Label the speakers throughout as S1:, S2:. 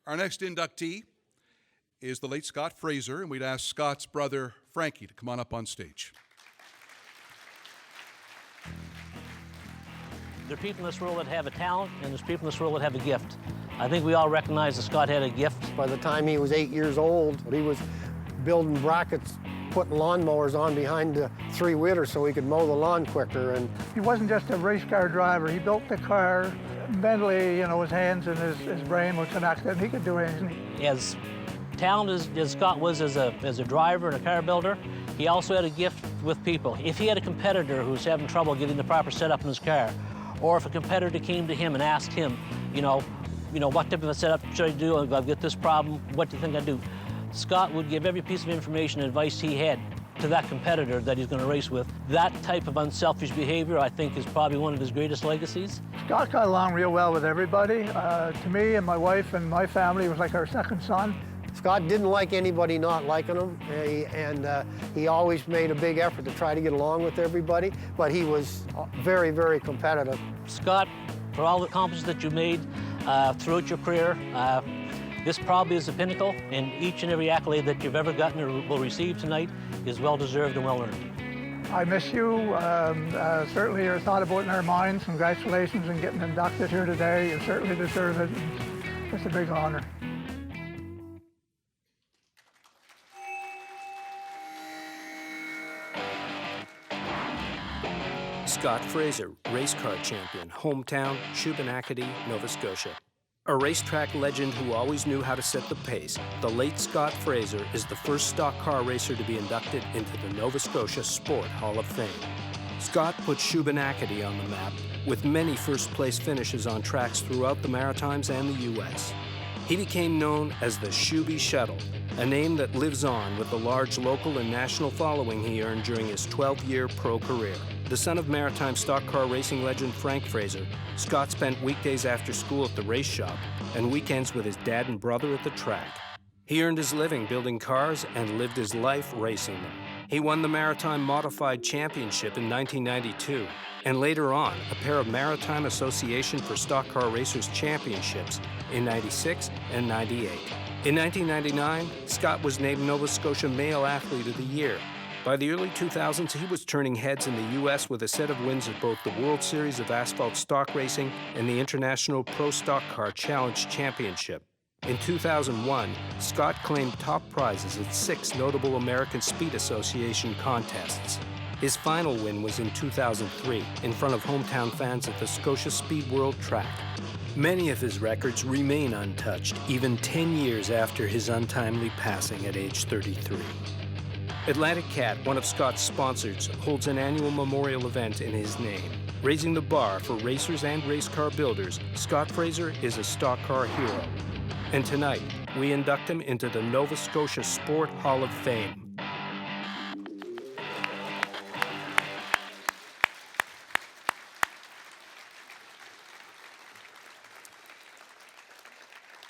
S1: Our next inductee is the late Scott Fraser, and we'd ask Scott's brother, Frankie, to come on up on stage.
S2: There are people in this world that have a talent, and there's people in this world that have a gift. I think we all recognize that Scott had a gift.
S3: By the time he was 8 years old, he was building brackets, putting lawnmowers on behind the three-wheeler so he could mow the lawn quicker. And
S4: he wasn't just a race car driver. He built the car. Mentally, his hands and his brain was connected. He could do anything.
S2: As talented as Scott was as a driver and a car builder, he also had a gift with people. If he had a competitor who's having trouble getting the proper setup in his car, or if a competitor came to him and asked him, what type of a setup should I do? I've got this problem. What do you think I do? Scott would give every piece of information and advice he had to that competitor that he's going to race with. That type of unselfish behavior, I think, is probably one of his greatest legacies.
S4: Scott got along real well with everybody. To me and my wife and my family, it was like our second son.
S3: Scott didn't like anybody not liking him, he always made a big effort to try to get along with everybody, but he was very, very competitive.
S2: Scott, for all the accomplishments that you made throughout your career, this probably is the pinnacle, and each and every accolade that you've ever gotten or will receive tonight is well-deserved and well-earned.
S4: I miss you. Certainly your thought about it in our minds. Congratulations on getting inducted here today. You certainly deserve it. It's a big honor.
S5: Scott Fraser, race car champion, hometown, Shubenacadie, Nova Scotia. A racetrack legend who always knew how to set the pace, the late Scott Fraser is the first stock car racer to be inducted into the Nova Scotia Sport Hall of Fame. Scott put Shubenacadie on the map with many first-place finishes on tracks throughout the Maritimes and the U.S. He became known as the Shuby Shuttle, a name that lives on with the large local and national following he earned during his 12-year pro career. The son of maritime stock car racing legend Frank Fraser, Scott spent weekdays after school at the race shop and weekends with his dad and brother at the track. He earned his living building cars and lived his life racing them. He won the Maritime Modified Championship in 1992, and later on, a pair of Maritime Association for Stock Car Racers Championships in 96 and 98. In 1999, Scott was named Nova Scotia Male Athlete of the Year. By the early 2000s, he was turning heads in the U.S. with a set of wins at both the World Series of Asphalt Stock Racing and the International Pro Stock Car Challenge Championship. In 2001, Scott claimed top prizes at 6 notable American Speed Association contests. His final win was in 2003 in front of hometown fans at the Scotia Speed World Track. Many of his records remain untouched, even 10 years after his untimely passing at age 33. Atlantic Cat, one of Scott's sponsors, holds an annual memorial event in his name. Raising the bar for racers and race car builders, Scott Fraser is a stock car hero. And tonight, we induct him into the Nova Scotia Sport Hall of Fame.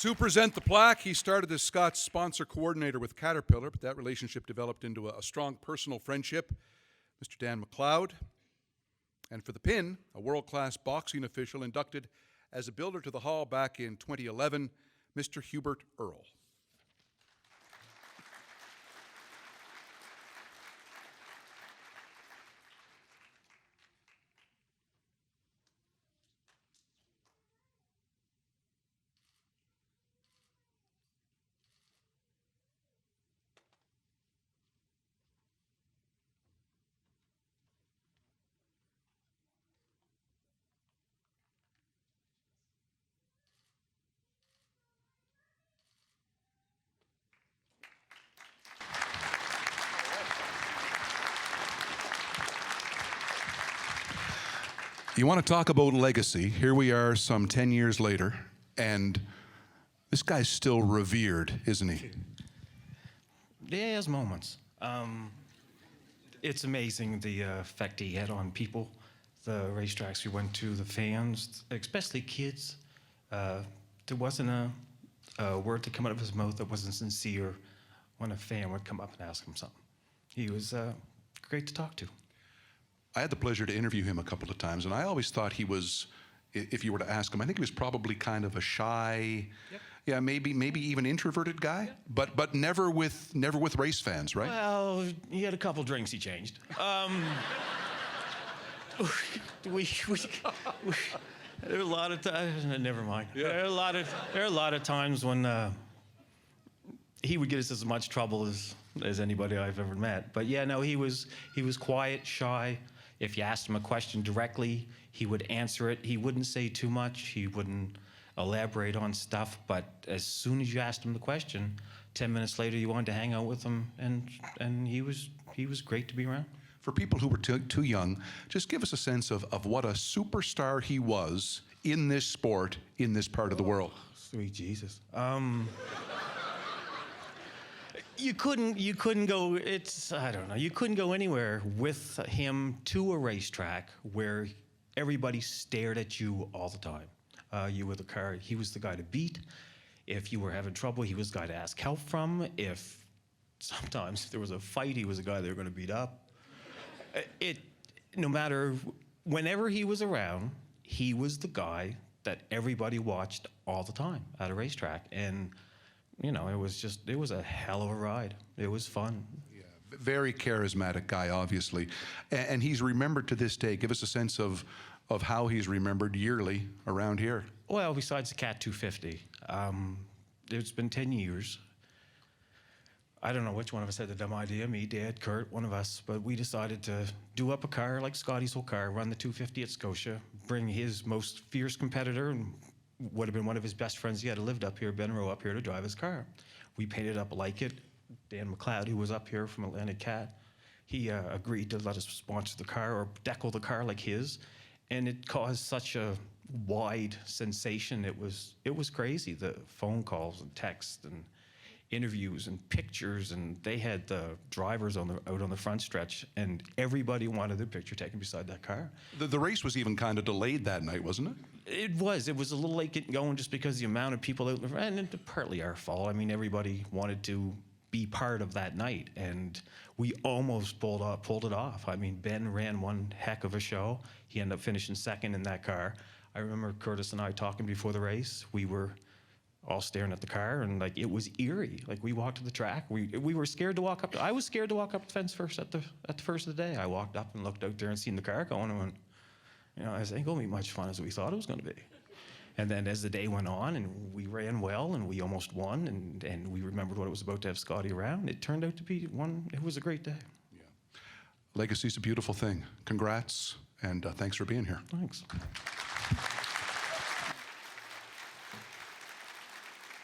S1: To present the plaque, he started as Scott's sponsor coordinator with Caterpillar, but that relationship developed into a strong personal friendship. Mr. Dan McLeod. And for the pin, a world-class boxing official inducted as a builder to the hall back in 2011, Mr. Hubert Earl. You want to talk about legacy? Here we are some 10 years later, and this guy's still revered, isn't he?
S6: Yeah, he has moments. It's amazing the effect he had on people, the racetracks we went to, the fans, especially kids. There wasn't a word to come out of his mouth that wasn't sincere when a fan would come up and ask him something. He was great to talk to.
S1: I had the pleasure to interview him a couple of times, and I always thought he was, if you were to ask him, I think he was probably kind of a shy, Yeah, maybe even introverted guy, but never with race fans, right?
S6: Well, he had a couple drinks he changed. There are a lot of times. Never mind.
S1: Yeah.
S6: There are a lot of times when he would get us as much trouble as anybody I've ever met. But yeah, no, he was quiet, shy. If you asked him a question directly, he would answer it. He wouldn't say too much. He wouldn't elaborate on stuff. But as soon as you asked him the question, 10 minutes later, you wanted to hang out with him, and he was great to be around.
S1: For people who were too young, just give us a sense of what a superstar he was in this sport, in this part of the world.
S6: Sweet Jesus. You couldn't go, I don't know, you couldn't go anywhere with him to a racetrack where everybody stared at you all the time. You were the car, he was the guy to beat. If you were having trouble, he was the guy to ask help from. If there was a fight, he was the guy they were going to beat up. No matter, whenever he was around, he was the guy that everybody watched all the time at a racetrack. And, you know, it was a hell of a ride. It was fun.
S1: Yeah, very charismatic guy, obviously. And he's remembered to this day. Give us a sense of how he's remembered yearly around here.
S6: Well, besides the Cat 250, it's been 10 years. I don't know which one of us had the dumb idea, me, Dad, Kurt, one of us, but we decided to do up a car like Scotty's old car, run the 250 at Scotia, bring his most fierce competitor and would have been one of his best friends he had lived up here, Ben Rowe, up here to drive his car. We painted up like it. Dan McLeod, who was up here from Atlantic Cat, he agreed to let us sponsor the car or decal the car like his, and it caused such a wide sensation. It was crazy, the phone calls and texts and interviews and pictures, and they had the drivers out on the front stretch, and everybody wanted their picture taken beside that car.
S1: The race was even kind of delayed that night, wasn't it?
S6: It was a little late getting going just because the amount of people out, and it's partly our fault. I mean, everybody wanted to be part of that night, and we almost pulled it off. I mean, Ben ran one heck of a show. He ended up finishing second in that car. I remember Curtis and I talking before the race. We were all staring at the car, and like it was eerie. Like we walked to the track, we were scared to walk up. I was scared to walk up the fence first at the first of the day. I walked up and looked out there and seen the car going, and went, you know, this ain't gonna be much fun as we thought it was gonna be. And then as the day went on, and we ran well, and we almost won, and we remembered what it was about to have Scotty around. It turned out to be one. It was a great day.
S1: Yeah. Legacy's a beautiful thing. Congrats, and thanks for being here.
S6: Thanks.